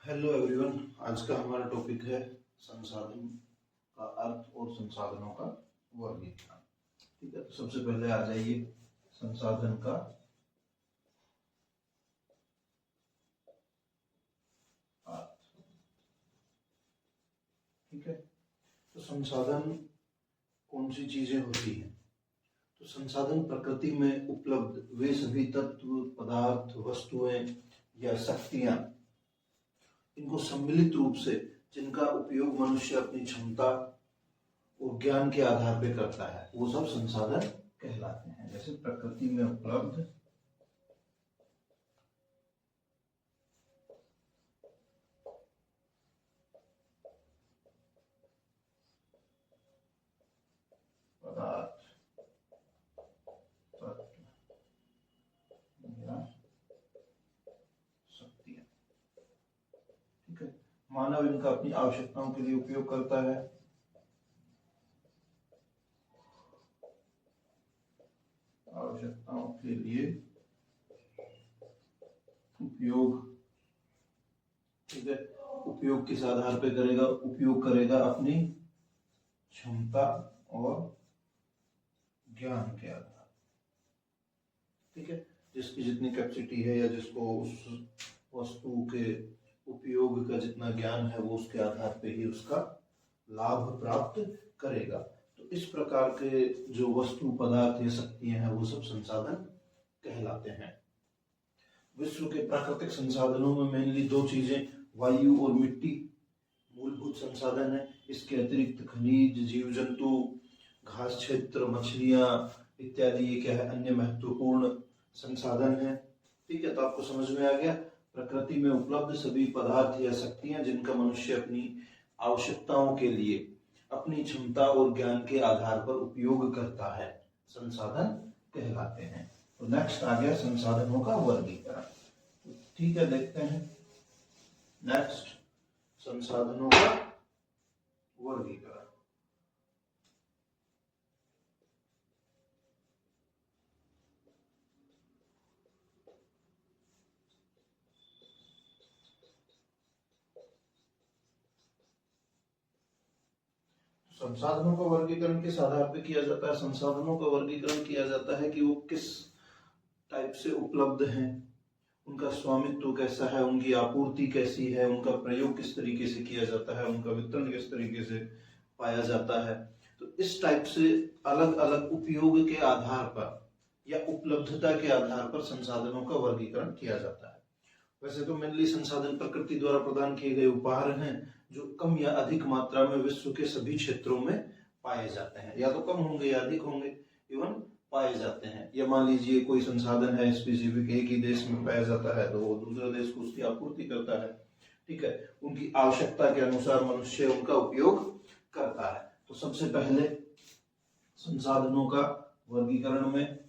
Hello everyone. आज का हमारा टॉपिक है संसाधन का अर्थ और संसाधनों का वर्गीकरण। ठीक है, तो सबसे पहले आ जाइए संसाधन का अर्थ। ठीक है, तो संसाधन कौन सी चीजें होती हैं? तो संसाधन प्रकृति में उपलब्ध वे सभी तत्व, पदार्थ, वस्तुएं या शक्तियां, इनको सम्मिलित रूप से जिनका उपयोग मनुष्य अपनी क्षमता और ज्ञान के आधार पे करता है, वो सब संसाधन कहलाते हैं। जैसे प्रकृति में उपलब्ध पदार्थ, तत्व या शक्तियां। ठीक है, मानव इनका अपनी आवश्यकताओं के लिए उपयोग करता है। आवश्यकताओं के लिए उपयोग, ठीक है, उपयोग किस आधार पे करेगा? उपयोग करेगा अपनी क्षमता और ज्ञान के आधार। ठीक है, जिसकी जितनी कैपेसिटी है या जिसको उस वस्तु के उपयोग का जितना ज्ञान है, वो उसके आधार पे ही उसका लाभ प्राप्त करेगा। तो इस प्रकार के जो वस्तु, पदार्थ या शक्तियां हैं, वो सब संसाधन कहलाते हैं। विश्व के प्राकृतिक संसाधनों में मेनली दो चीजें, वायु और मिट्टी, मूलभूत संसाधन है। इसके अतिरिक्त खनिज, जीव जंतु, घास क्षेत्र, मछलियां इत्यादि ये क्या है, अन्य महत्वपूर्ण संसाधन है। ठीक है, तो आपको समझ में आ गया, प्रकृति में उपलब्ध सभी पदार्थ या शक्तियां जिनका मनुष्य अपनी आवश्यकताओं के लिए अपनी क्षमता और ज्ञान के आधार पर उपयोग करता है, संसाधन कहलाते हैं। तो नेक्स्ट आ गया संसाधनों का वर्गीकरण। ठीक है, देखते हैं नेक्स्ट संसाधनों का वर्गीकरण। संसाधनों का वर्गीकरण किस आधार पर किया जाता है? संसाधनों का वर्गीकरण किया जाता है कि वो किस टाइप से उपलब्ध हैं, उनका स्वामित्व कैसा है, उनकी आपूर्ति कैसी है, उनका प्रयोग किस तरीके से किया जाता है, उनका वितरण किस तरीके से पाया जाता है। तो इस टाइप से अलग अलग उपयोग के आधार पर या उपलब्धता के आधार पर संसाधनों का वर्गीकरण किया जाता है। वैसे तो मेनली संसाधन प्रकृति द्वारा प्रदान किए गए उपहार हैं, जो कम या अधिक मात्रा में विश्व के सभी क्षेत्रों में पाए जाते हैं, या तो कम होंगे या अधिक होंगे, इवन पाए जाते हैं। या मान लीजिए कोई संसाधन है स्पेसिफिक एक ही देश में पाया जाता है, तो वो दूसरे देश को उसकी आपूर्ति करता है। ठीक है, उनकी आवश्यकता के अनुसार मनुष्य उनका उपयोग करता है। तो सबसे पहले संसाधनों का वर्गीकरण में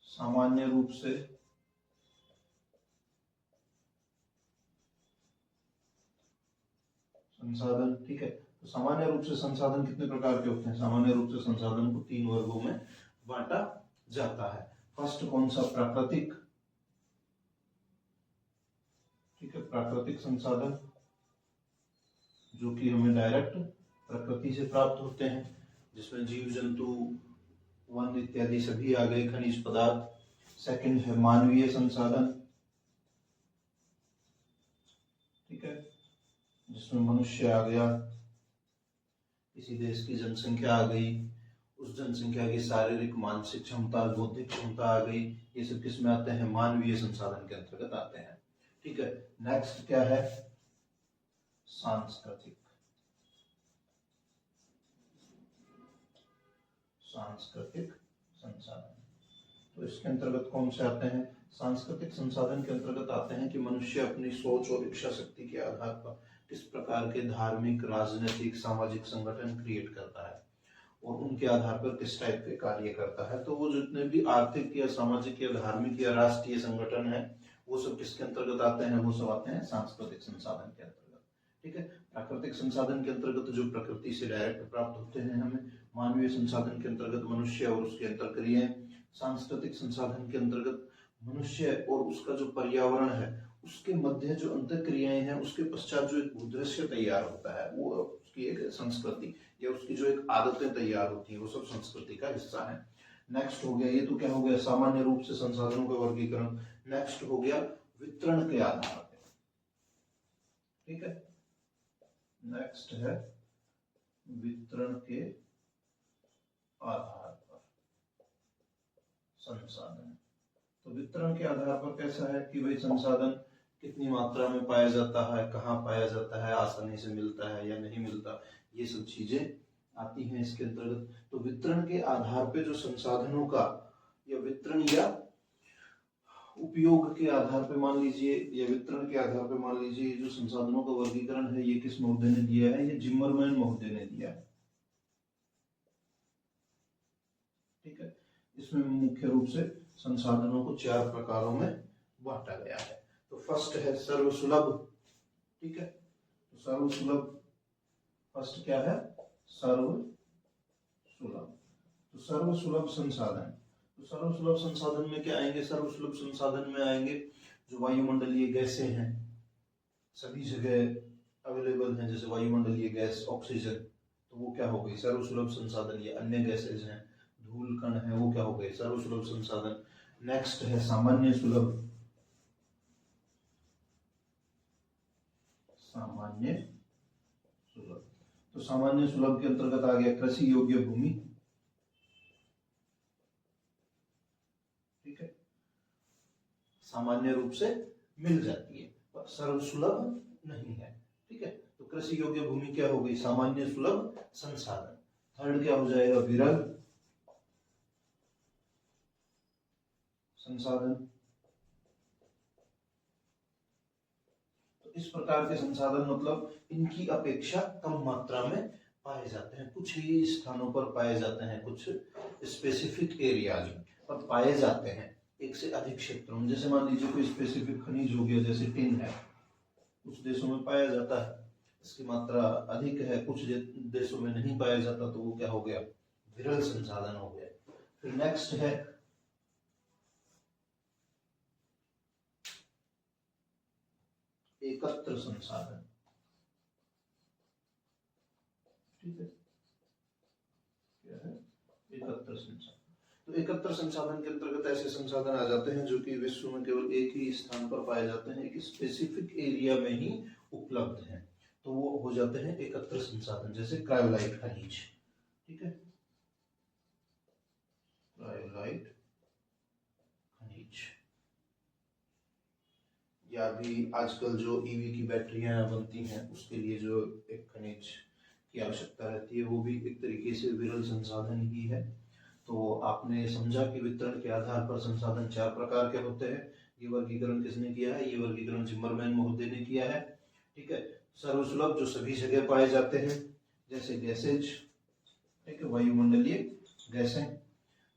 सामान्य रूप से संसाधन। ठीक है, तो सामान्य रूप से संसाधन कितने प्रकार के होते हैं? सामान्य रूप से संसाधन को तीन वर्गों में बांटा जाता है। फर्स्ट कौन सा? प्राकृतिक। ठीक है, प्राकृतिक संसाधन जो कि हमें डायरेक्ट प्रकृति से प्राप्त होते हैं, जिसमें जीव जंतु, वन इत्यादि सभी आ गए, खनिज पदार्थ। सेकंड है मानवीय संसाधन। ठीक है, जिसमें मनुष्य आ गया, किसी देश की जनसंख्या आ गई, उस जनसंख्या की शारीरिक, मानसिक क्षमता, बौद्धिक क्षमता आ गई। ये सब किस में आते हैं? मानवीय संसाधन के अंतर्गत आते हैं। ठीक है, नेक्स्ट क्या है? सांस्कृतिक। सांस्कृतिक संसाधन, तो इसके अंतर्गत कौन से आते हैं? सांस्कृतिक संसाधन के अंतर्गत आते हैं कि मनुष्य अपनी सोच और इच्छा शक्ति के आधार पर किस प्रकार के धार्मिक, राजनीतिक, सामाजिक संगठन क्रिएट करता है और उनके आधार पर किस टाइप के कार्य करता है। तो वो जितने भी आर्थिक या सामाजिक या धार्मिक या राष्ट्रीय संगठन है, वो सब किसके अंतर्गत आते हैं? वो सब आते हैं सांस्कृतिक संसाधन के अंतर्गत। ठीक है, प्राकृतिक संसाधन के अंतर्गत जो प्रकृति से डायरेक्ट प्राप्त होते हैं हमें। मानवीय संसाधन के अंतर्गत मनुष्य और उसके अंतर क्रियाएं। सांस्कृतिक संसाधन के अंतर्गत मनुष्य और उसका जो पर्यावरण है उसके मध्य जो अंतःक्रियाएं हैं, उसके पश्चात जो एक भूदृश्य तैयार होता है, वो उसकी एक संस्कृति या उसकी जो एक आदतें तैयार होती है, वो सब संस्कृति का हिस्सा है। नेक्स्ट हो गया, ये तो क्या हो गया, सामान्य रूप से संसाधनों का वर्गीकरण। नेक्स्ट हो गया वितरण के आधार पर। ठीक है, नेक्स्ट है वितरण के आधार पर संसाधन। तो वितरण के आधार पर कैसा है कि भाई संसाधन कितनी मात्रा में पाया जाता है, कहाँ पाया जाता है, आसानी से मिलता है या नहीं मिलता, ये सब चीजें आती हैं इसके अंतर्गत। तो वितरण के आधार पे जो संसाधनों का या वितरण या उपयोग के आधार पे मान लीजिए, या वितरण के आधार पे मान लीजिए, जो संसाधनों का वर्गीकरण है ये किस महोदय ने दिया है, ये जिम्मरमैन महोदय ने दिया है। ठीक है, इसमें मुख्य रूप से संसाधनों को 4 प्रकारों में बांटा गया है। तो फर्स्ट है सर्वसुलभ। ठीक है, तो सर्वसुलभ, फर्स्ट क्या है, सर्वसुलभ। तो सर्वसुलभ संसाधन, तो सर्वसुलभ संसाधन में क्या आएंगे, सर्वसुलभ संसाधन में आएंगे जो वायुमंडलीय गैसें हैं, सभी जगह अवेलेबल हैं, जैसे वायुमंडलीय गैस ऑक्सीजन, तो वो क्या हो गई सर्वसुलभ संसाधन। ये अन्य गैसेज हैं, धूल कण है, वो क्या हो गए सर्वसुलभ संसाधन। नेक्स्ट है सामान्य सुलभ, सामान्य सुलभ। तो सामान्य सुलभ के अंतर्गत आ गया कृषि योग्य भूमि। ठीक है, सामान्य रूप से मिल जाती है पर सर्वसुलभ नहीं है। ठीक है, तो कृषि योग्य भूमि क्या हो गई, सामान्य सुलभ संसाधन। थर्ड क्या हो जाएगा, विरल संसाधन। तो इस प्रकार के संसाधन मतलब इनकी अपेक्षा कम मात्रा में पाए जाते हैं, कुछ ही स्थानों पर पाए जाते हैं, कुछ स्पेसिफिक एरियाज पर पाए जाते हैं, एक से अधिक क्षेत्रों में। जैसे मान लीजिए कोई स्पेसिफिक खनिज हो गया, जैसे टिन है, कुछ देशों में पाया जाता है, इसकी मात्रा अधिक है, कुछ देशों में नहीं पाया जाता, तो वो क्या हो गया, विरल संसाधन हो गया। फिर नेक्स्ट है एकत्र संसाधन। ठीक है, क्या है, एकत्र संसाधन। तो एकत्र संसाधन के अंतर्गत ऐसे संसाधन आ जाते हैं जो कि विश्व में केवल एक ही स्थान पर पाए जाते हैं, एक स्पेसिफिक एरिया में ही उपलब्ध हैं, तो वो हो जाते हैं एकत्र संसाधन। जैसे क्रायोलाइट खनिज। ठीक है, क्रायोलाइट खनिज, या भी आजकल जो ईवी की बैटरियां बनती हैं उसके लिए जो एक खनिज की आवश्यकता रहती है, वो भी एक तरीके से विरल संसाधन ही है। तो आपने समझा कि वितरण के आधार पर संसाधन 4 प्रकार के होते हैं। ये वर्गीकरण किसने किया है, ये वर्गीकरण जिम्मरमैन महोदय ने किया है। ठीक है, सर्वसुलभ जो सभी जगह पाए जाते हैं, जैसे गैसेज, ठीक है, वायुमंडलीय गैसें।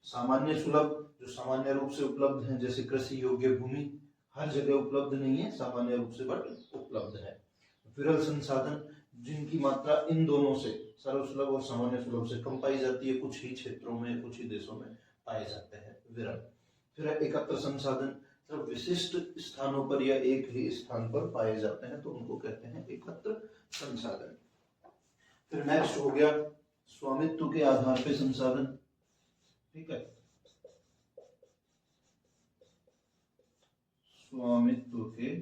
सामान्य सुलभ जो सामान्य रूप से उपलब्ध हैं, जैसे कृषि योग्य भूमि, हर जगह उपलब्ध नहीं है सामान्य रूप से, बट उपलब्ध है। विरल संसाधन जिनकी मात्रा इन दोनों से, सर्वसुलभ और सामान्य सुलभ से कम पाई जाती है, कुछ ही क्षेत्रों में, कुछ ही देशों में पाए जाते हैं, विरल। फिर एकत्र संसाधन, जब विशिष्ट स्थानों पर या एक ही स्थान पर पाए जाते हैं तो उनको कहते हैं एकत्र संसाधन। फिर नेक्स्ट हो गया स्वामित्व के आधार पे संसाधन। ठीक है, स्वामित्व के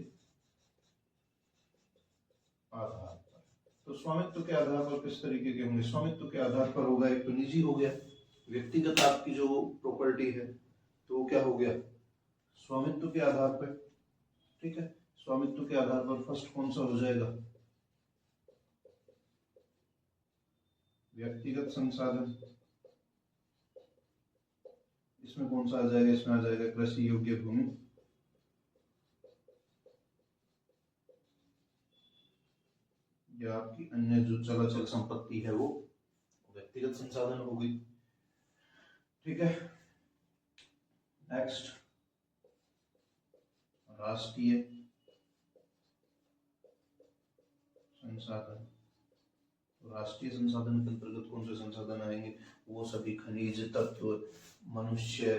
आधार पर, तो स्वामित्व के आधार पर किस तरीके के होंगे, स्वामित्व के आधार पर होगा, एक तो निजी हो गया, व्यक्तिगत आपकी जो प्रॉपर्टी है, तो वो क्या हो गया, स्वामित्व के आधार पर। ठीक है, स्वामित्व के आधार पर फर्स्ट कौन सा हो जाएगा, व्यक्तिगत संसाधन। इसमें कौन सा आ जाएगा, इसमें आ जाएगा कृषि योग्य भूमि, या आपकी अन्य जो चलाचल संपत्ति है वो व्यक्तिगत संसाधन हो गई। ठीक है, नेक्स्ट राष्ट्रीय संसाधन। राष्ट्रीय संसाधन के अंतर्गत कौन से संसाधन आएंगे, वो सभी खनिज तत्व, मनुष्य,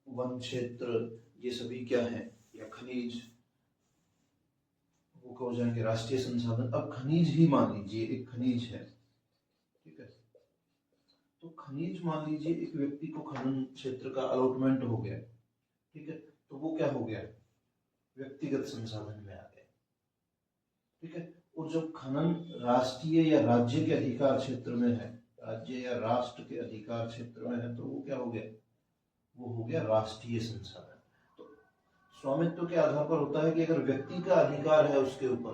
वन क्षेत्र, ये सभी क्या है, या खनिज, वो क्या हो जाएंगे, राष्ट्रीय संसाधन। अब खनिज ही मान लीजिए एक खनिज है, ठीक है, तो खनिज मान लीजिए एक व्यक्ति को खनन क्षेत्र का अलॉटमेंट हो गया, ठीक है, तो वो क्या हो गया, व्यक्तिगत संसाधन में आ गया, ठीक है। और जब खनन राष्ट्रीय या राज्य के अधिकार क्षेत्र में है, राज्य या राष्ट्र के अधिकार क्षेत्र में है, तो वो क्या हो गया, वो हो गया राष्ट्रीय संसाधन। तो स्वामित्व के आधार पर होता है कि अगर व्यक्ति का अधिकार है उसके ऊपर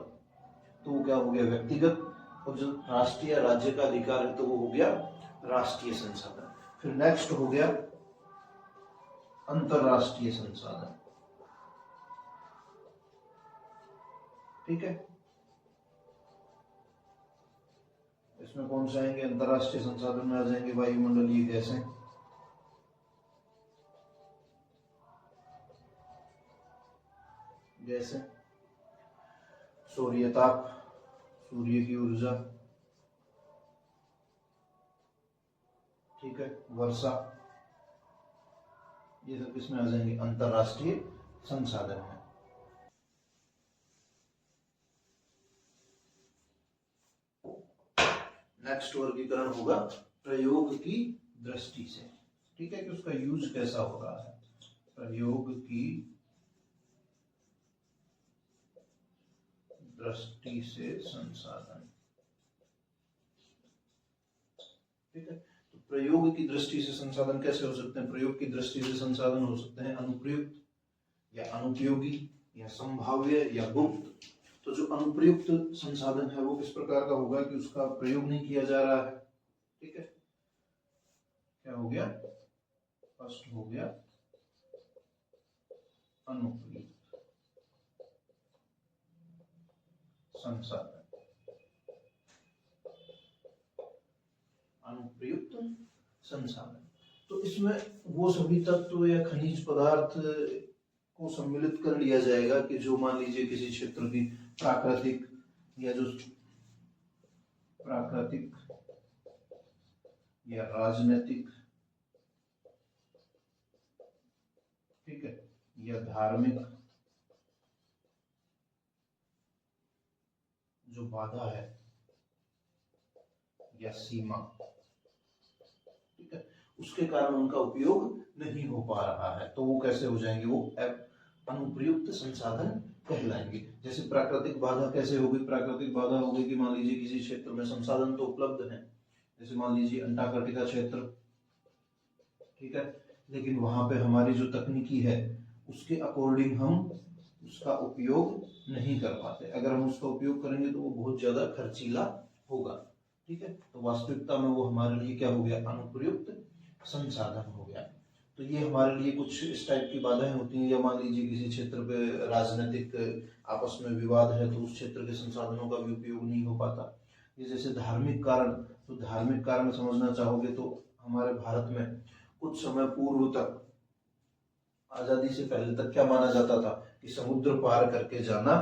तो वो क्या हो गया, व्यक्तिगत, और जो राष्ट्रीय या राज्य का अधिकार है तो वो हो गया राष्ट्रीय संसाधन। फिर नेक्स्ट हो गया अंतरराष्ट्रीय संसाधन, ठीक है। इसमें कौन से आएंगे, अंतरराष्ट्रीय संसाधन में आ जाएंगे वायुमंडलीय गैसें, सूर्य ताप, सूर्य की ऊर्जा, ठीक है, वर्षा, ये सब किसमें आ जाएंगे, अंतरराष्ट्रीय संसाधन में। नेक्स्ट वर्गीकरण होगा प्रयोग की दृष्टि से, ठीक है, कि उसका यूज कैसा हो रहा है, प्रयोग की दृष्टि से संसाधन, ठीक है। तो प्रयोग की दृष्टि से संसाधन कैसे हो सकते हैं, प्रयोग की दृष्टि से संसाधन हो सकते हैं अनुप्रयुक्त या अनुपयोगी या संभाव्य या गुप्त। तो जो अनुप्रयुक्त संसाधन है वो किस प्रकार का होगा कि उसका प्रयोग नहीं किया जा रहा है, ठीक है, क्या हो गया, फर्स्ट हो गया अनुप्रयुक्त संसाधन, अनुप्रयुक्त संसाधन। तो इसमें वो सभी तत्व या खनिज पदार्थ को सम्मिलित कर लिया जाएगा कि जो मान लीजिए किसी क्षेत्र की प्राकृतिक या जो प्राकृतिक या राजनीतिक, ठीक है, या धार्मिक जो बाधा है या सीमा, ठीक है, उसके कारण उनका उपयोग नहीं हो पा रहा है, तो वो कैसे हो जाएंगे, वो अनुप्रयुक्त संसाधन कहलाएंगे। जैसे प्राकृतिक बाधा कैसे होगी, प्राकृतिक बाधा होगी कि मान लीजिए किसी क्षेत्र में संसाधन तो उपलब्ध है, जैसे मान लीजिए अंटार्कटिका क्षेत्र, ठीक है, लेकिन वहां पे हमारी जो तकनीकी है उसके अकॉर्डिंग हम उसका उपयोग नहीं कर पाते, अगर हम उसका उपयोग करेंगे तो वो बहुत ज्यादा खर्चीला होगा, ठीक है। तो वास्तविकता में वो हमारे लिए क्या हो गया, अनुप्रयुक्त संसाधन हो गया। तो ये हमारे लिए कुछ इस टाइप की बाधाएं होती हैं, या मान लीजिए किसी क्षेत्र पे राजनीतिक आपस में विवाद है तो उस क्षेत्र के संसाधनों का भी उपयोग नहीं हो पाता। ये जैसे धार्मिक कारण, तो धार्मिक कारण समझना चाहोगे तो हमारे भारत में कुछ समय पूर्व तक, आजादी से पहले तक क्या माना जाता था कि समुद्र पार करके जाना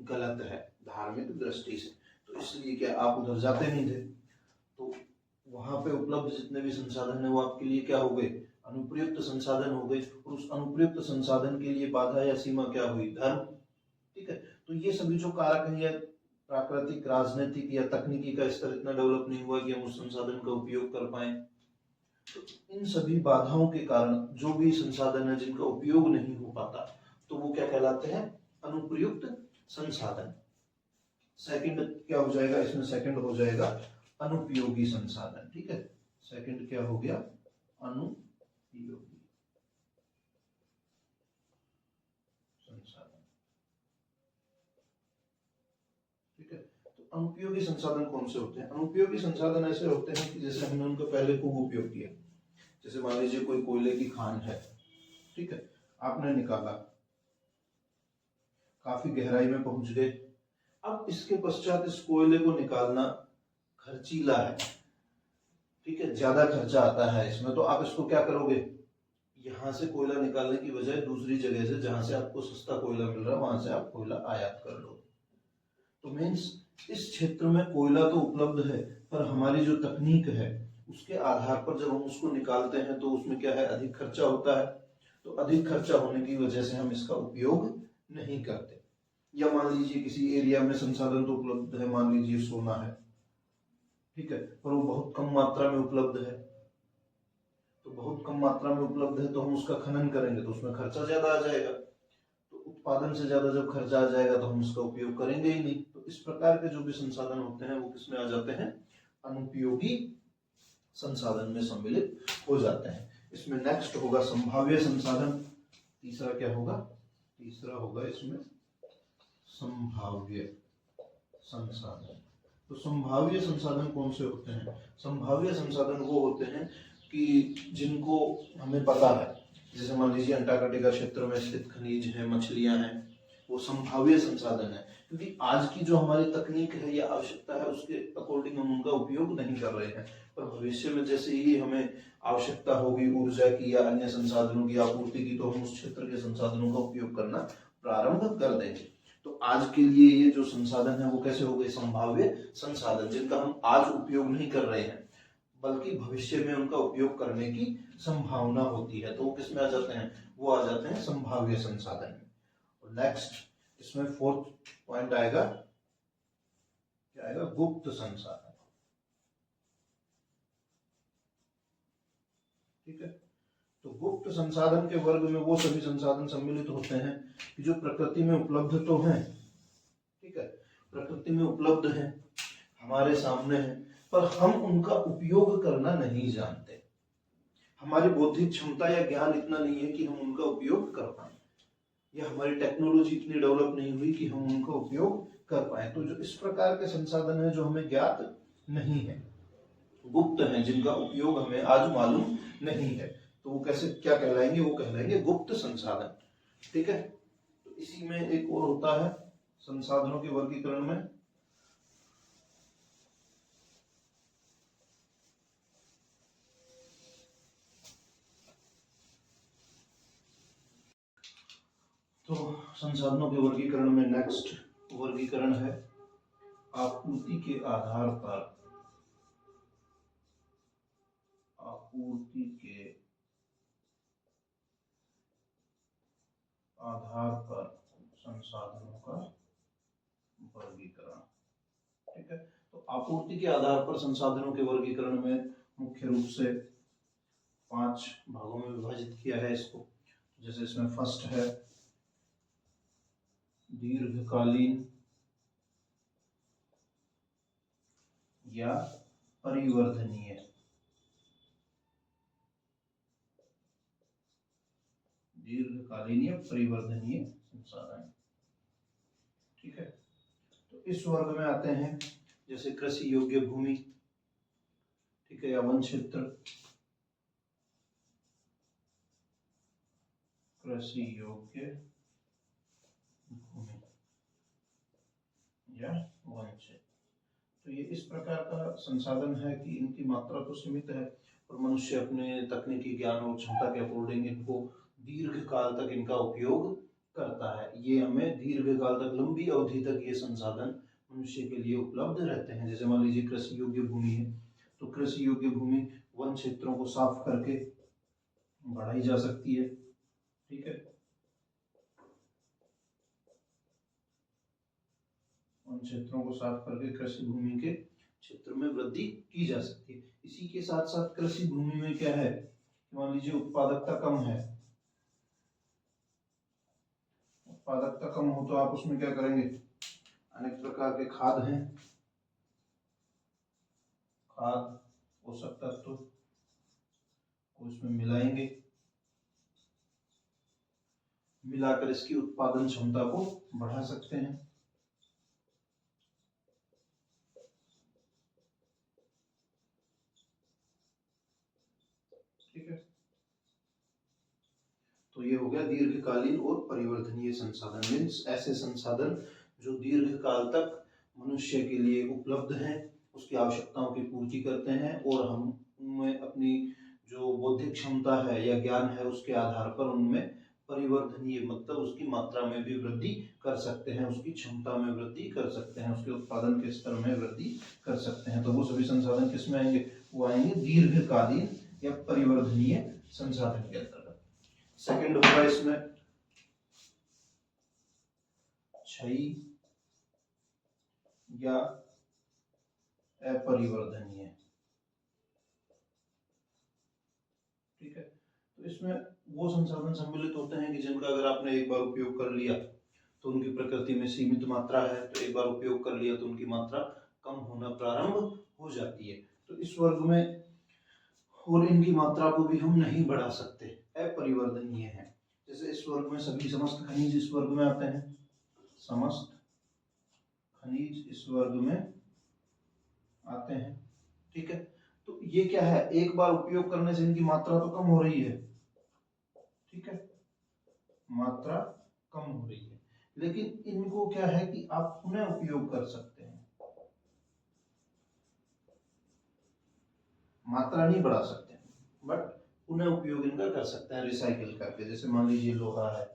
गलत है धार्मिक दृष्टि से, तो इसलिए क्या आप उधर जाते नहीं थे, तो वहां पे उपलब्ध जितने भी संसाधन है वो आपके लिए क्या हो गए, अनुप्रयुक्त संसाधन हो गए, और उस अनुप्रयुक्त संसाधन के लिए बाधा या सीमा क्या हुई, धर्म, ठीक है। तो ये सभी जो कारक हैं, या प्राकृतिक, राजनीतिक या तकनीकी का स्तर इतना डेवलप नहीं हुआ कि हम उस संसाधन का उपयोग कर पाए, तो इन सभी बाधाओं के कारण जो भी संसाधन है जिनका उपयोग नहीं हो पाता तो वो क्या कहलाते हैं, अनुप्रयुक्त संसाधन। सेकंड क्या हो जाएगा इसमें, सेकंड हो जाएगा अनुपयोगी संसाधन, ठीक है, सेकंड क्या हो गया, अनुपयोगी संसाधन, ठीक है। तो अनुपयोगी संसाधन कौन से होते हैं, अनुपयोगी संसाधन ऐसे होते हैं कि जैसे हमने उनका पहले खूब उपयोग किया, जैसे मान लीजिए कोई कोयले की खान है, ठीक है, आपने निकाला, काफी गहराई में पहुंच गए, अब इसके पश्चात इस कोयले को निकालना खर्चीला है, ठीक है, ज्यादा खर्चा आता है इसमें, तो आप इसको क्या करोगे, यहां से कोयला निकालने की बजाय दूसरी जगह से जहां से आपको सस्ता कोयला मिल रहा है वहां से आप कोयला आयात कर लो। तो मीन्स इस क्षेत्र में कोयला तो उपलब्ध है, पर हमारी जो तकनीक है उसके आधार पर जब हम उसको निकालते हैं तो उसमें क्या है, अधिक खर्चा होता है, तो अधिक खर्चा होने की वजह से हम इसका उपयोग नहीं करते। या मान लीजिए किसी एरिया में संसाधन तो उपलब्ध है, मान लीजिए सोना है, ठीक है, पर वो बहुत कम मात्रा में उपलब्ध है, तो बहुत कम मात्रा में उपलब्ध है तो हम उसका खनन करेंगे तो उसमें खर्चा ज्यादा आ जाएगा, तो उत्पादन से ज्यादा जब खर्चा आ जाएगा तो हम उसका उपयोग करेंगे ही नहीं। तो इस प्रकार के जो भी संसाधन होते हैं वो किसमें आ जाते हैं, अनुपयोगी संसाधन में सम्मिलित हो जाते हैं। इसमें नेक्स्ट होगा संभाव्य संसाधन। तीसरा क्या होगा, तीसरा होगा इसमें संभाव्य संसाधन। तो संभाव्य संसाधन कौन से होते हैं, संभाव्य संसाधन वो होते हैं कि जिनको हमें पता है, जैसे मान लीजिए अंटार्कटिका क्षेत्र में स्थित खनिज है, मछलियां हैं, वो संभाव्य संसाधन है, क्योंकि आज की जो हमारी तकनीक है या आवश्यकता है उसके अकॉर्डिंग हम उनका उपयोग नहीं कर रहे हैं, पर भविष्य में जैसे ही हमें आवश्यकता होगी ऊर्जा की या अन्य संसाधनों की आपूर्ति की तो हम उस क्षेत्र के संसाधनों का उपयोग करना प्रारंभ कर देंगे। तो आज के लिए ये जो संसाधन है वो कैसे हो गए, संभाव्य संसाधन, जिनका हम आज उपयोग नहीं कर रहे हैं बल्कि भविष्य में उनका उपयोग करने की संभावना होती है, तो वो किसमें आ जाते हैं, वो आ जाते हैं संभाव्य संसाधन में। और नेक्स्ट इसमें फोर्थ पॉइंट आएगा, क्या आएगा, गुप्त संसाधन। ठीक है, तो गुप्त संसाधन के वर्ग में वो सभी संसाधन सम्मिलित होते हैं कि जो प्रकृति में उपलब्ध तो हैं, ठीक है, प्रकृति में उपलब्ध है, हमारे सामने है, पर हम उनका उपयोग करना नहीं जानते। हमारी बौद्धिक क्षमता या ज्ञान इतना नहीं है कि हम उनका उपयोग कर पाए, या हमारी टेक्नोलॉजी इतनी डेवलप नहीं हुई कि हम उनका उपयोग कर पाए। तो जो इस प्रकार के संसाधन है जो हमें ज्ञात नहीं है, गुप्त हैं, जिनका उपयोग हमें आज मालूम नहीं है, तो वो कैसे क्या कहलाएंगे, वो कहलाएंगे गुप्त संसाधन। ठीक है, तो इसी में एक और होता है संसाधनों के वर्गीकरण में तो संसाधनों के वर्गीकरण में नेक्स्ट वर्गीकरण है आपूर्ति के आधार पर, आपूर्ति के आधार पर संसाधनों का वर्गीकरण। ठीक है, तो आपूर्ति के आधार पर संसाधनों के वर्गीकरण में मुख्य रूप से 5 भागों में विभाजित किया है इसको। जैसे इसमें फर्स्ट है दीर्घकालीन या परिवर्धनीय, दीर्घकालीन या परिवर्धनीय संसाधन। ठीक है, तो इस वर्ग में आते हैं जैसे कृषि योग्य भूमि, ठीक है, या वन क्षेत्र, कृषि योग्य भूमि या वन क्षेत्र। तो ये इस प्रकार का संसाधन है कि इनकी मात्रा तो सीमित है और मनुष्य अपने तकनीकी ज्ञान और क्षमता के अकॉर्डिंग इनको दीर्घ काल तक इनका उपयोग करता है। ये हमें दीर्घ काल तक, लंबी अवधि तक ये संसाधन मनुष्य के लिए उपलब्ध रहते हैं। जैसे मान लीजिए कृषि योग्य भूमि है, तो कृषि योग्य भूमि वन क्षेत्रों को साफ करके बढ़ाई जा सकती है। ठीक है, वन क्षेत्रों को साफ करके कृषि भूमि के क्षेत्र में वृद्धि की जा सकती है। इसी के साथ साथ कृषि भूमि में क्या है, मान लीजिए उत्पादकता कम है, उत्पादकता कम हो तो आप उसमें क्या करेंगे, अनेक प्रकार के खाद हैं, खाद पोषक तत्व को इसमें मिलाएंगे, मिलाकर इसकी उत्पादन क्षमता को बढ़ा सकते हैं। ठीक है, तो ये हो गया दीर्घकालीन और परिवर्तनीय संसाधन। मीन्स ऐसे संसाधन जो दीर्घ काल तक मनुष्य के लिए उपलब्ध हैं, उसकी आवश्यकताओं की पूर्ति करते हैं और हम उनमें अपनी जो बौद्धिक क्षमता है या ज्ञान है उसके आधार पर उनमें परिवर्तनीय, मतलब उसकी मात्रा में भी वृद्धि कर सकते हैं, उसकी क्षमता में वृद्धि कर सकते हैं, उसके उत्पादन के स्तर में वृद्धि कर सकते हैं। तो वो सभी संसाधन किसमें आएंगे, वो आएंगे दीर्घकालीन या परिवर्तनीय संसाधन के अंतर्गत। सेकंड होगा इसमें क्षयी या अपरिवर्तनीय। ठीक है, तो इसमें वो संसाधन सम्मिलित होते हैं कि जिनका अगर आपने एक बार उपयोग कर लिया तो उनकी प्रकृति में सीमित मात्रा है, तो एक बार उपयोग कर लिया तो उनकी मात्रा कम होना प्रारंभ हो जाती है। तो इस वर्ग में और इनकी मात्रा को भी हम नहीं बढ़ा सकते, अपरिवर्तनीय है। जैसे इस वर्ग में सभी समस्त खनिज इस वर्ग में आते हैं, समस्त खनिज इस वर्ग में आते हैं। ठीक है, तो ये क्या है, एक बार उपयोग करने से इनकी मात्रा तो कम हो रही है। ठीक है, मात्रा कम हो रही है, लेकिन इनको क्या है कि आप पुनः उपयोग कर सकते हैं, मात्रा नहीं बढ़ा सकते, बट पुनः उपयोग इनका कर सकते हैं रिसाइकिल करके। जैसे मान लीजिए लोहा है,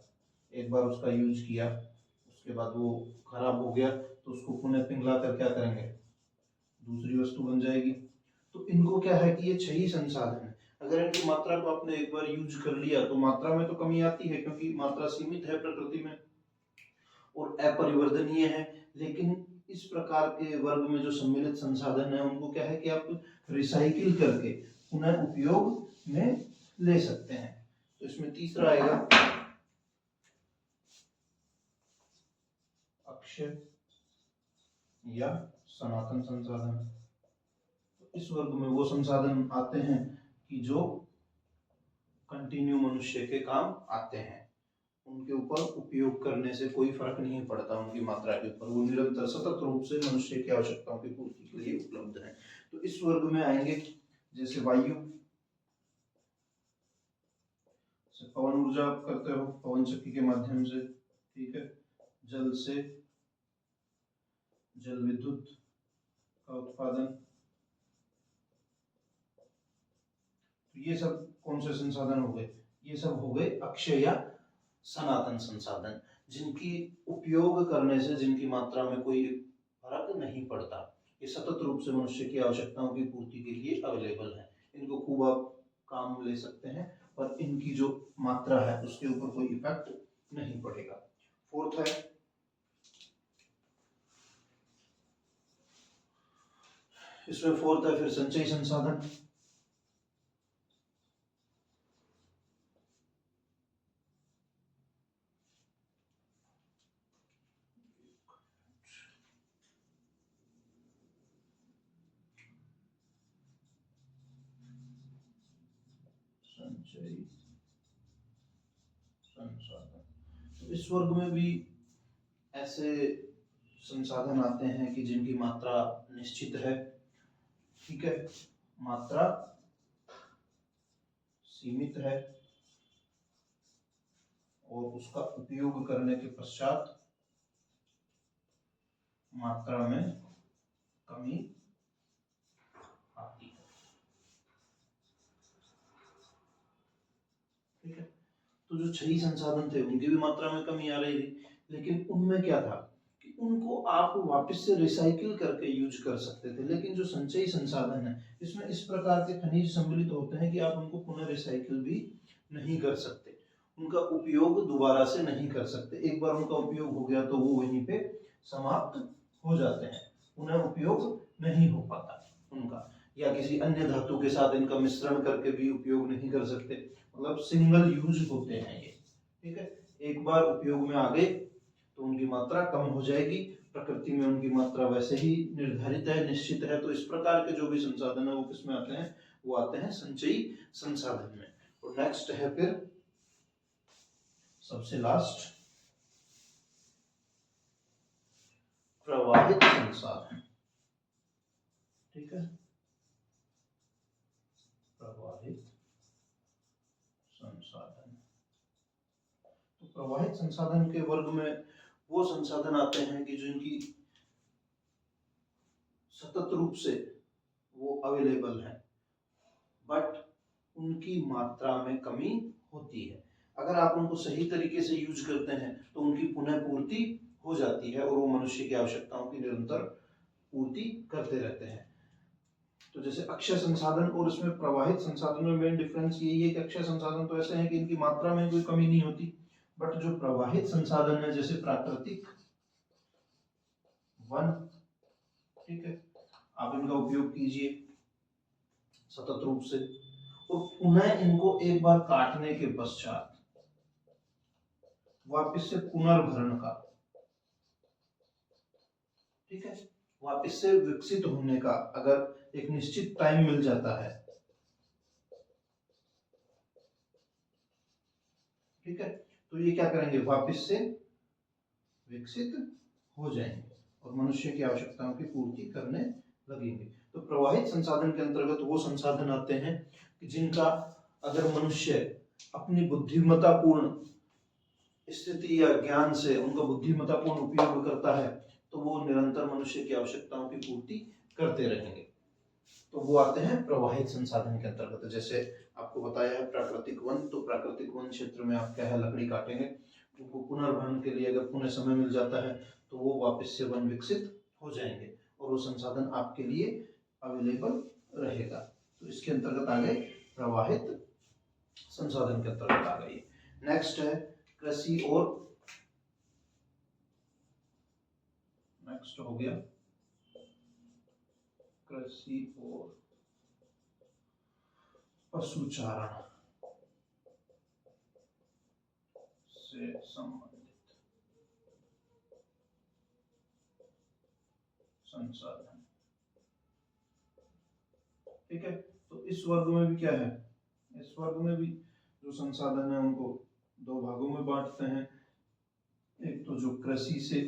एक बार उसका यूज किया, उसके बाद वो खराब हो गया, तो उसको पुनः पिघला कर क्या करेंगे, दूसरी वस्तु बन जाएगी। तो इनको क्या है कि ये क्षयी संसाधन है, अगर इनकी मात्रा को आपने एक बार यूज कर लिया तो मात्रा में तो कमी आती है, क्योंकि मात्रा सीमित है प्रकृति में और अपरिवर्तनीय है। लेकिन इस प्रकार के वर्ग में जो सम्मिलित संसाधन है उनको क्या है कि आप रिसाइकिल करके पुनः उपयोग में ले सकते हैं। तो इसमें तीसरा आएगा अक्षय या सनातन संसाधन। इस वर्ग में वो संसाधन आते हैं कि जो कंटिन्यू मनुष्य के काम आते हैं, उनके ऊपर उपयोग करने से कोई फर्क नहीं पड़ता उनकी मात्रा के ऊपर, वो निरंतर सतत रूप से मनुष्य की आवश्यकताओं की पूर्ति के लिए उपलब्ध है। तो इस वर्ग में आएंगे जैसे वायु, पवन ऊर्जा आप करते हो पवन चक्की के माध्यम से। ठीक है, जल से जल विद्युत का उत्पादन, तो ये सब कौन से संसाधन हो गए, ये सब हो गए अक्षय या सनातन संसाधन, जिनकी उपयोग करने से जिनकी मात्रा में कोई फर्क नहीं पड़ता, ये सतत रूप से मनुष्य की आवश्यकताओं की पूर्ति के लिए अवेलेबल है। इनको खूब आप काम ले सकते हैं, पर इनकी जो मात्रा है उसके ऊपर कोई इफेक्ट नहीं पड़ेगा। फोर्थ है इसमें फोर्थ है फिर संचयी संसाधन। संचयी संसाधन, तो इस वर्ग में भी ऐसे संसाधन आते हैं कि जिनकी मात्रा निश्चित है। ठीक है, मात्रा सीमित है और उसका उपयोग करने के पश्चात मात्रा में कमी आती है। ठीक है, तो जो क्षयी संसाधन थे उनकी भी मात्रा में कमी आ रही थी, लेकिन उनमें क्या था कि उनको आप वापस से रिसाइकिल करके यूज कर सकते थे। लेकिन जो संचयी संसाधन है इसमें इस प्रकार के खनिज सम्मिलित होते हैं कि आप उनको पुनः रिसाइकिल भी नहीं कर सकते, उनका उपयोग दोबारा से नहीं कर सकते। एक बार उनका उपयोग हो गया तो वो वहीं पे समाप्त हो जाते हैं, पुनः उपयोग नहीं हो पाता उनका, या किसी अन्य धातु के साथ इनका मिश्रण करके भी उपयोग नहीं कर सकते, मतलब सिंगल यूज होते हैं ये। ठीक है, एक बार उपयोग में आ गए तो उनकी मात्रा कम हो जाएगी, प्रकृति में उनकी मात्रा वैसे ही निर्धारित है, निश्चित है। तो इस प्रकार के जो भी संसाधन है वो किसमें आते हैं, वो आते हैं संचयी संसाधन में। तो नेक्स्ट है फिर सबसे लास्ट प्रवाहित संसाधन। ठीक है, प्रवाहित संसाधन, तो प्रवाहित संसाधन के वर्ग में वो संसाधन आते हैं कि जिनकी सतत रूप से वो अवेलेबल है, बट उनकी मात्रा में कमी होती है। अगर आप उनको सही तरीके से यूज करते हैं तो उनकी पुनः पूर्ति हो जाती है और वो मनुष्य की आवश्यकताओं की निरंतर पूर्ति करते रहते हैं। तो जैसे अक्षय संसाधन और इसमें प्रवाहित संसाधन में मेन डिफरेंस यही है कि अक्षय संसाधन तो ऐसे हैं कि इनकी मात्रा में कोई कमी नहीं होती, बट जो प्रवाहित संसाधन है जैसे प्राकृतिक वन, ठीक है, आप इनका उपयोग कीजिए सतत रूप से, और पुनः इनको एक बार काटने के पश्चात वापस से पुनर्भरण का, ठीक है, वापस से विकसित होने का अगर एक निश्चित टाइम मिल जाता है, ठीक है, तो ये क्या करेंगे, वापस से विकसित हो जाएंगे और मनुष्य की आवश्यकताओं की पूर्ति करने लगेंगे। तो प्रवाहित संसाधन के अंतर्गत वो संसाधन आते हैं कि जिनका अगर मनुष्य अपनी बुद्धिमत्तापूर्ण स्थिति या ज्ञान से उनका बुद्धिमत्तापूर्ण उपयोग करता है तो वो निरंतर मनुष्य की आवश्यकताओं की पूर्ति करते रहेंगे। तो वो आते हैं प्रवाहित संसाधन के अंतर्गत। जैसे आपको बताया है प्राकृतिक वन, तो प्राकृतिक वन क्षेत्र में आप क्या है, लकड़ी काटेंगे, उनको पुनर्भरण के लिए अगर पुनः समय मिल जाता है तो वो वापस से वन विकसित हो जाएंगे और वो संसाधन आपके लिए अवेलेबल रहेगा। तो इसके अंतर्गत आ गए प्रवाहित संसाधन के अंतर्गत आ गई। नेक्स्ट है कृषि और, नेक्स्ट हो गया कृषि और पशुचारण से संबंधित संसाधन, ठीक है। तो इस वर्ग में भी क्या है, इस वर्ग में भी जो संसाधन है उनको दो भागों में बांटते हैं। एक तो जो कृषि से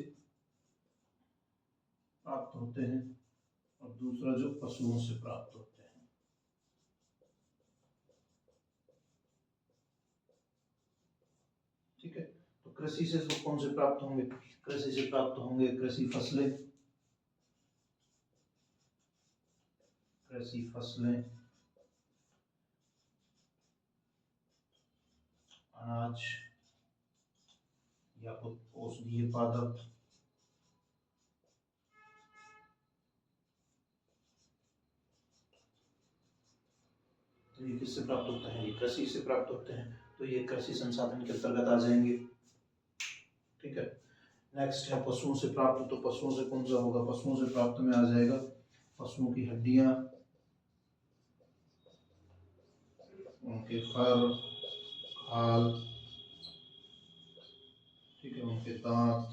प्राप्त होते हैं और दूसरा जो पशुओं से प्राप्त होते हैं, ठीक है। तो कृषि से कौन से प्राप्त होंगे, कृषि से प्राप्त होंगे कृषि फसलें, कृषि फसलें, अनाज या औषधीय पादप, तो ये किससे प्राप्त होते हैं, ये कृषि से प्राप्त होते हैं, तो ये कृषि संसाधन के अंतर्गत आ जाएंगे, ठीक है। नेक्स्ट है पशुओं से प्राप्त, तो पशुओं से कौन सा होगा, पशुओं से प्राप्त में आ जाएगा पशुओं की हड्डियां, उनके फर, खाल, ठीक है, उनके दांत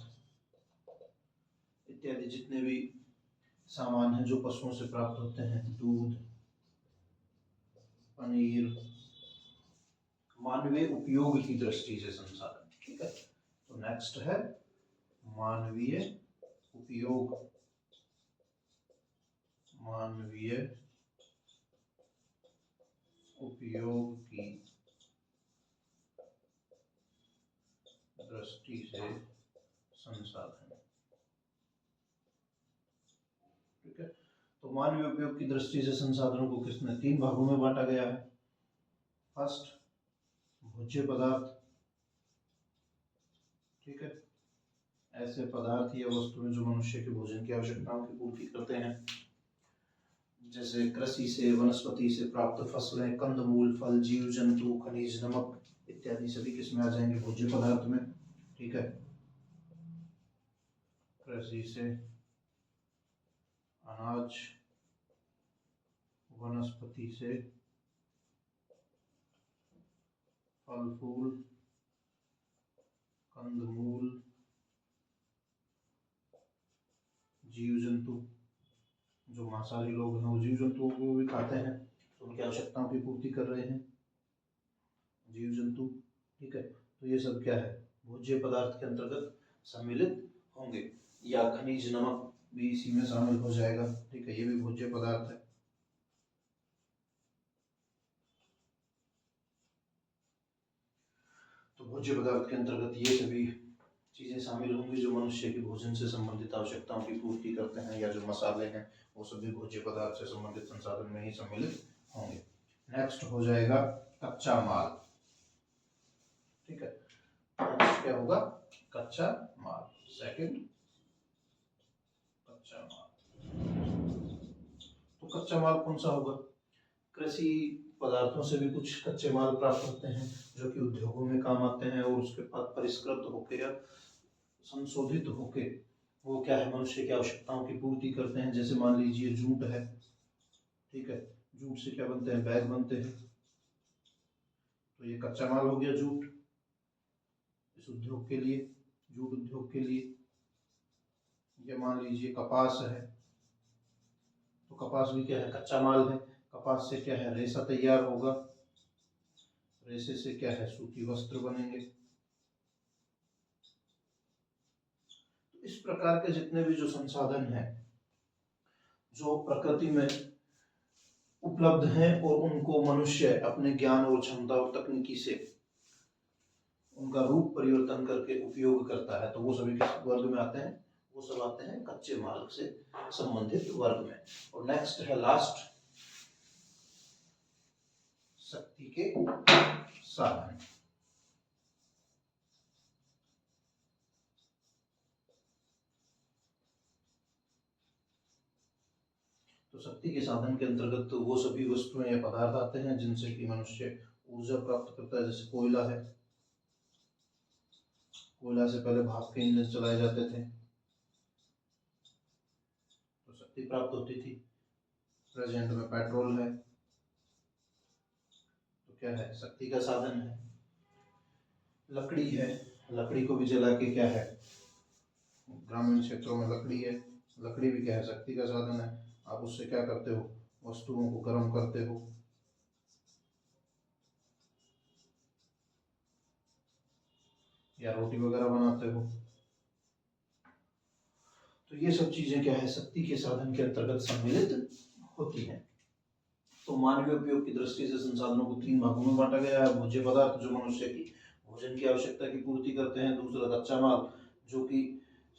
इत्यादि जितने भी सामान हैं जो पशुओं से प्राप्त होते हैं, दूध, पनीर, मानवीय उपयोग की दृष्टि से संसाधन, ठीक है। तो नेक्स्ट है मानवीय उपयोग, मानवीय उपयोग की दृष्टि से संसाधन, ठीक है। तो मानवीय उपयोग की दृष्टि से संसाधनों को किसने तीन भागों में बांटा गया है। फर्स्ट भोज्य पदार्थ, ठीक है, ऐसे पदार्थ या वस्तुएं जो मनुष्य के भोजन की आवश्यकताओं की पूर्ति करते हैं, जैसे कृषि से वनस्पति से प्राप्त फसलें, कंदमूल, फल, जीव जंतु, खनिज, नमक इत्यादि सभी किसमें आ जाएंगे, भोज्य पदार्थ में, ठीक है। कृषि से अनाज, वनस्पति से फल फूल, कंदमूल, जीव जंतु, जो मांसाहारी लोग हैं वो जीव जंतुओं को भी खाते हैं तो उनकी आवश्यकताओं की पूर्ति कर रहे हैं जीव जंतु, ठीक है। तो ये सब क्या है, भोज्य पदार्थ के अंतर्गत सम्मिलित होंगे, या खनिज नमक भी इसी में शामिल हो जाएगा, ठीक है, ये भी भोज्य पदार्थ है। तो भोज्य पदार्थ के अंतर्गत ये सभी चीजें शामिल होंगी जो मनुष्य की भोजन से संबंधित आवश्यकताओं की पूर्ति करते हैं, या जो मसाले हैं वो सभी भोज्य पदार्थ से संबंधित संसाधन में ही सम्मिलित होंगे। नेक्स्ट हो जाएगा कच्चा माल, ठीक है, नेक्स्ट क्या होगा, कच्चा माल, सेकंड कच्चा माल। तो तो कच्चा माल कौन सा होगा? कृषि पदार्थों से भी कुछ कच्चे माल प्राप्त होते हैं जो कि उद्योगों में काम आते हैं और उसके बाद परिष्कृत होकर या संशोधित होके वो क्या है, मनुष्य की आवश्यकताओं की पूर्ति करते हैं। जैसे मान लीजिए जूट है, ठीक है, जूट से क्या बनते हैं? बैग बनते हैं। तो ये कच्चा माल हो गया जूट, इस उद्योग के लिए, जूट उद्योग के लिए। ये मान लीजिए कपास है, तो कपास भी क्या है? कच्चा माल है। कपास से क्या है? रेशा तैयार होगा, रेशे से क्या है? सूती वस्त्र बनेंगे। तो इस प्रकार के जितने भी जो संसाधन हैं जो प्रकृति में उपलब्ध हैं और उनको मनुष्य अपने ज्ञान और क्षमता और तकनीकी से उनका रूप परिवर्तन करके उपयोग करता है, तो वो सभी किस वर्ग में आते हैं? वो सब आते हैं कच्चे माल से संबंधित वर्ग में। और नेक्स्ट है लास्ट, शक्ति के साधन। तो शक्ति के साधन के अंतर्गत तो वो सभी वस्तुएं या पदार्थ आते हैं जिनसे कि मनुष्य ऊर्जा प्राप्त करता है। जैसे कोयला है, कोयला से पहले भाप के इंजन चलाए जाते थे, तो शक्ति प्राप्त होती थी। प्रेजेंट में पेट्रोल है, तो क्या है? शक्ति का साधन है। लकड़ी है, लकड़ी को भी जला के क्या है? ग्रामीण क्षेत्रों में लकड़ी है, लकड़ी भी क्या है? शक्ति का साधन है। आप उससे क्या करते हो? वस्तुओं को गर्म करते हो। या रोटी वगैरह बनाते हो। तो ये सब चीजें क्या है? शक्ति के साधन के अंतर्गत सम्मिलित होती हैं। तो मानवीय उपयोग की दृष्टि से संसाधनों को 3 भागों में बांटा गया है। भोज्य पदार्थ जो मनुष्य की भोजन की आवश्यकता की पूर्ति करते हैं। दूसरा कच्चा माल जो कि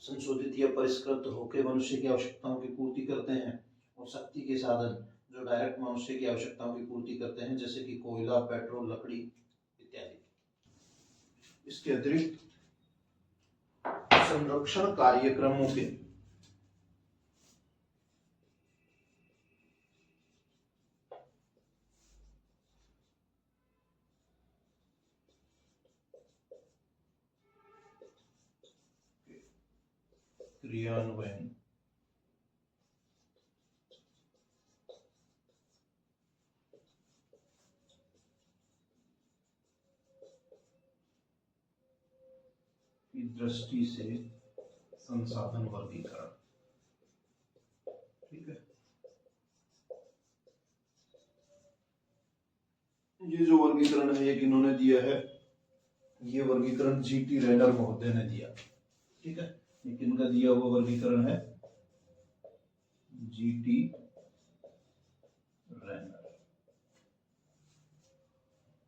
संशोधित या परिष्कृत होकर मनुष्य की आवश्यकताओं की पूर्ति करते हैं। और शक्ति के साधन जो डायरेक्ट मनुष्य की आवश्यकताओं की पूर्ति करते हैं, जैसे कि कोयला, पेट्रोल, लकड़ी इत्यादि। इसके अतिरिक्त संरक्षण कार्यक्रमों के क्रियान्वयन की दृष्टि से संसाधन वर्गीकरण, ठीक है। ये जो वर्गीकरण है ये किन्होंने दिया है? ये वर्गीकरण जीटी रेनर महोदय ने दिया, ठीक है। ये किनका दिया हुआ वर्गीकरण है? जीटी रेनर,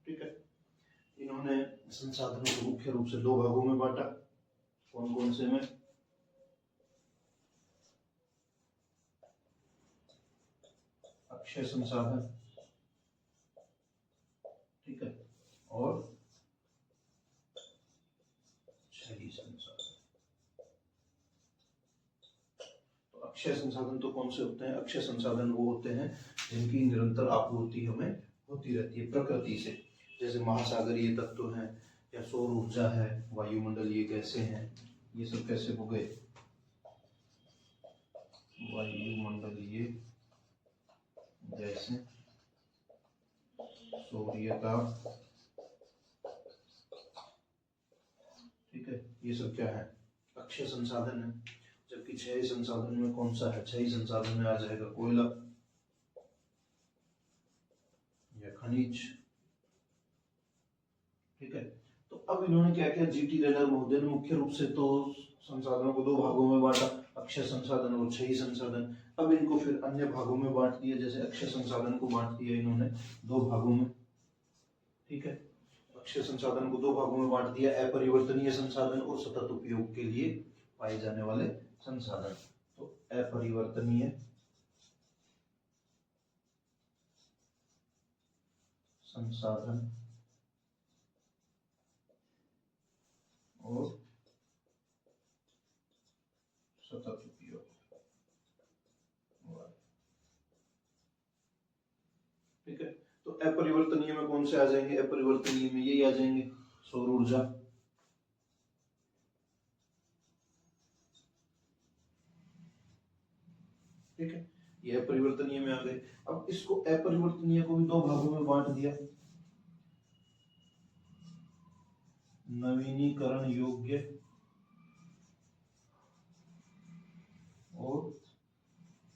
ठीक है। इन्होंने संसाधनों को मुख्य रूप से 2 भागों में बांटा। कौन कौन से में? अक्षय संसाधन, ठीक है, और क्षयी संसाधन। तो अक्षय संसाधन तो कौन से होते हैं? अक्षय संसाधन वो होते हैं जिनकी निरंतर आपूर्ति हमें होती रहती है प्रकृति से। जैसे महासागरीय तत्व हैं, या सौर ऊर्जा है, वायुमंडलीय गैसें हैं। ये सब कैसे हो गए? वायुमंडलीय गैसें, सौर्य ताप, ठीक है, ये सब क्या है? अक्षय संसाधन है। जबकि क्षय संसाधन में कौन सा है? क्षय संसाधन में आ जाएगा कोयला या खनिज, ठीक है। तो अब इन्होंने क्या किया? जीटी रेनर महोदय ने मुख्य रूप से तो संसाधनों को 2 भागों में बांटा, अक्षय संसाधन और क्षयी संसाधन। अब इनको फिर अन्य भागों में बांट दिया। जैसे अक्षय संसाधन को बांट दिया इन्होंने 2 भागों में, ठीक है। अक्षय संसाधन को 2 भागों में बांट दिया, अपरिवर्तनीय संसाधन और सतत उपयोग के लिए पाए जाने वाले संसाधन। तो अपरिवर्तनीय संसाधन और सतत उपयोग। अपरिवर्तनीय में कौन से आ जाएंगे? अपरिवर्तनीय में यही आ जाएंगे, सौर ऊर्जा। ठीक है, ये अपरिवर्तनीय में आ गए। अब इसको अपरिवर्तनीय को भी दो भागों में बांट दिया, नवीनीकरण योग्य और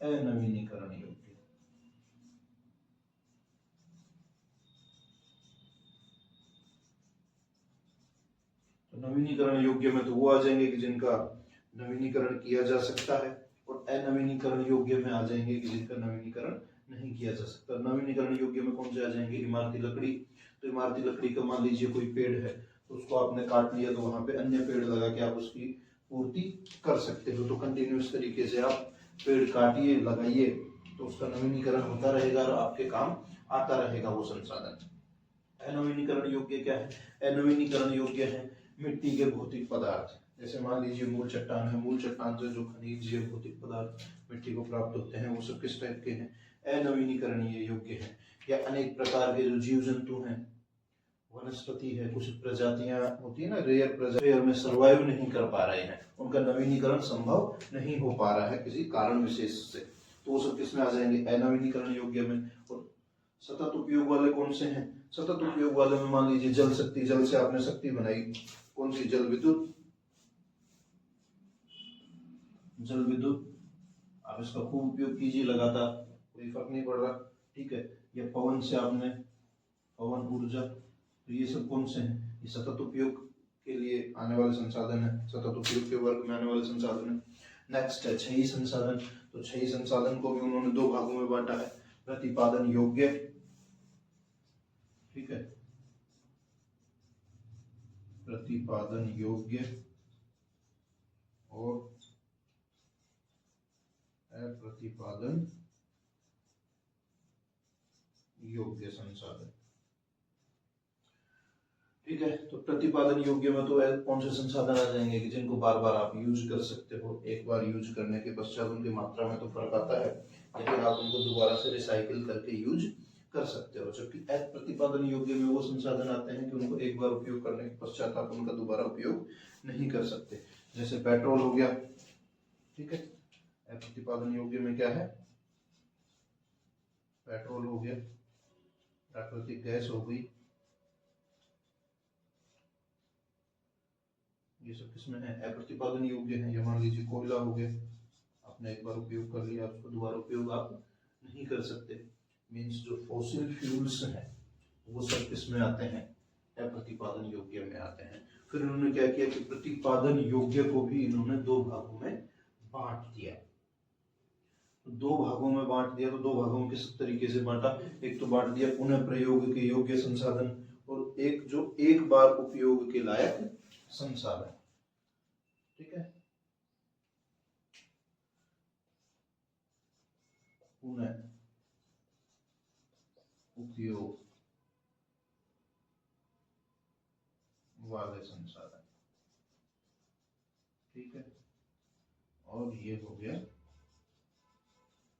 अनवीनीकरण योग्य। तो नवीनीकरण योग्य में तो वो आ जाएंगे कि जिनका नवीनीकरण किया जा सकता है, और अनवीनीकरण योग्य में आ जाएंगे कि जिनका नवीनीकरण नहीं किया जा सकता। नवीनीकरण योग्य में कौन से आ जाएंगे? इमारती लकड़ी। तो इमारती लकड़ी का मान लीजिए कोई पेड़ है, तो उसको आपने काट लिया, तो वहां पे अन्य पेड़ लगा के आप उसकी पूर्ति कर सकते हो। तो कंटिन्यूस तरीके से आप पेड़ काटिए, लगाइए, तो उसका नवीनीकरण होता रहेगा और आपके काम आता रहेगा वो संसाधन। अनवीनीकरण योग्य क्या है? अनवीनीकरण योग्य है मिट्टी के भौतिक पदार्थ। जैसे मान लीजिए मूल चट्टान है, मूल चट्टान से जो खनिज या भौतिक पदार्थ मिट्टी को प्राप्त होते हैं, वो सब किस टाइप के हैं? अनवीनीकरणीय योग्य हैं। या अनेक प्रकार के जो जीव जंतु हैं, वनस्पति है, कुछ प्रजातियां होती है ना, रेयर प्रजातियां में सर्वाइव नहीं कर पा रहे हैं, उनका नवीनीकरण संभव नहीं हो पा रहा है किसी कारण विशेष से, तो वो सब किसमें आ जाएंगे? अनवीनीकरण योग्य में। और सतत उपयोग वाले कौन से हैं? सतत उपयोग वाले में मान लीजिए जल शक्ति, जल से आपने शक्ति बनाई, कौन सी? जल विद्युत। जल विद्युत आप इसका खूब उपयोग कीजिए लगातार, कोई फर्क नहीं पड़ रहा, ठीक है। या पवन से आपने, पवन ऊर्जा, तो ये सब कौन से हैं? ये सतत उपयोग के लिए आने वाले संसाधन है, सतत उपयोग के वर्ग में आने वाले संसाधन है। नेक्स्ट है क्षयी संसाधन। तो क्षयी संसाधन को भी उन्होंने दो भागों में बांटा है, प्रतिपादन योग्य, ठीक है, प्रतिपादन योग्य और अप्रतिपादन योग्य संसाधन। ठीक है, तो प्रतिपादन योग्य में तो कौन से संसाधन आ जाएंगे कि जिनको बार बार आप यूज कर सकते हो, एक बार यूज करने के पश्चात उनकी मात्रा में तो फर्क आता है, लेकिन आप उनको दोबारा से रिसाइकिल करके यूज कर सकते हो। जबकि प्रतिपादन योग्य में वो संसाधन आते हैं कि उनको एक बार उपयोग करने के पश्चात आप उनका दोबारा उपयोग नहीं कर सकते। जैसे पेट्रोल हो गया, ठीक है, प्रतिपादन योग्य में क्या है? पेट्रोल हो गया, प्राकृतिक गैस हो गई, ये सब किसमें है? अप्रतिपादन योग्य है। या मान लीजिए कोयला हो गया, आपने एक बार उपयोग कर लिया, उसको दोबारा उपयोग आप नहीं कर सकते। मींस जो फॉसिल फ्यूल्स हैं वो सब किसमें आते हैं? अप्रतिपादन योग्य में आते हैं। फिर इन्होंने क्या किया कि प्रतिपादन योग्य को भी इन्होंने दो भागों में बांट दिया। तो दो भागों में बांट दिया, तो दो भागों में किस तरीके से बांटा? एक तो बांट दिया पुनः प्रयोग के योग्य संसाधन, और एक जो एक बार उपयोग के लायक संसाधन, ठीक है। पुनः उपयोग वाले संसाधन, ठीक है। और ये हो गया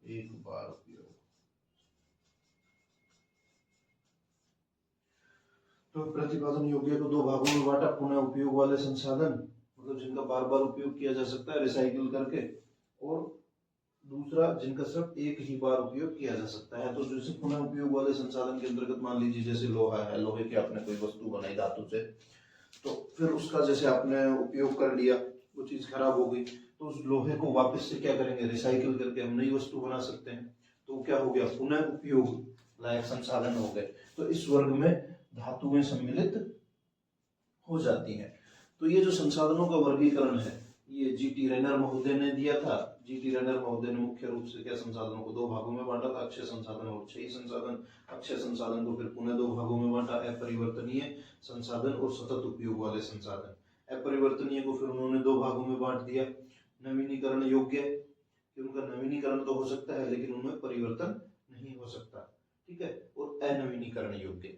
एक बार उपयोग। तो प्रतिपादन योग्य को दो भागों में बांटा, पुनः उपयोग वाले संसाधन मतलब जिनका बार बार उपयोग किया जा सकता है रिसाइकिल करके, और दूसरा जिनका सिर्फ एक ही बार उपयोग किया जा सकता है। तो जैसे पुनः उपयोग वाले संसाधन के अंतर्गत मान लीजिए जैसे लोहा है, लोहे की आपने कोई वस्तु बनाई धातु से, तो फिर उसका जैसे आपने उपयोग कर लिया, वो चीज खराब हो गई, तो उस लोहे को वापस से क्या करेंगे? रिसाइकिल करके हम नई वस्तु बना सकते हैं। तो क्या हो गया? पुनः उपयोग लायक संसाधन हो गए। तो इस वर्ग में धातुएं सम्मिलित हो जाती हैं। तो ये जो संसाधनों का वर्गीकरण है, ये जीटी रेनर महोदय ने दिया था। जीटी रेनर महोदय ने मुख्य रूप से क्या संसाधनों को दो भागों में बांटा था, अक्षय संसाधन और क्षयी संसाधन। अक्षय संसाधन को फिर पुनः दो भागों में बांटा, अपरिवर्तनीय संसाधन और सतत उपयोग वाले संसाधन। अपरिवर्तनीय को फिर उन्होंने दो भागों में बांट दिया, नवीनीकरण योग्य, कि उनका नवीनीकरण तो हो सकता है लेकिन उनमें परिवर्तन नहीं हो सकता, ठीक है, और अनवीनीकरण योग्य,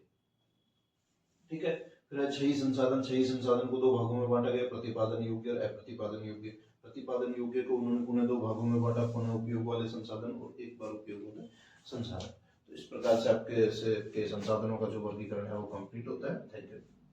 ठीक है। फिर क्षयी संसाधन, क्षयी संसाधन को दो भागों में बांटा गया, प्रतिपादन योग्य और अप्रतिपादन योग्य। प्रतिपादन योग्य को उन्होंने पुनः दो भागों में बांटा, पुनः उपयोग वाले संसाधन और एक बार उपयोग वाले संसाधन। तो इस प्रकार से आपके के संसाधनों का जो वर्गीकरण है वो कंप्लीट होता है। Thank you.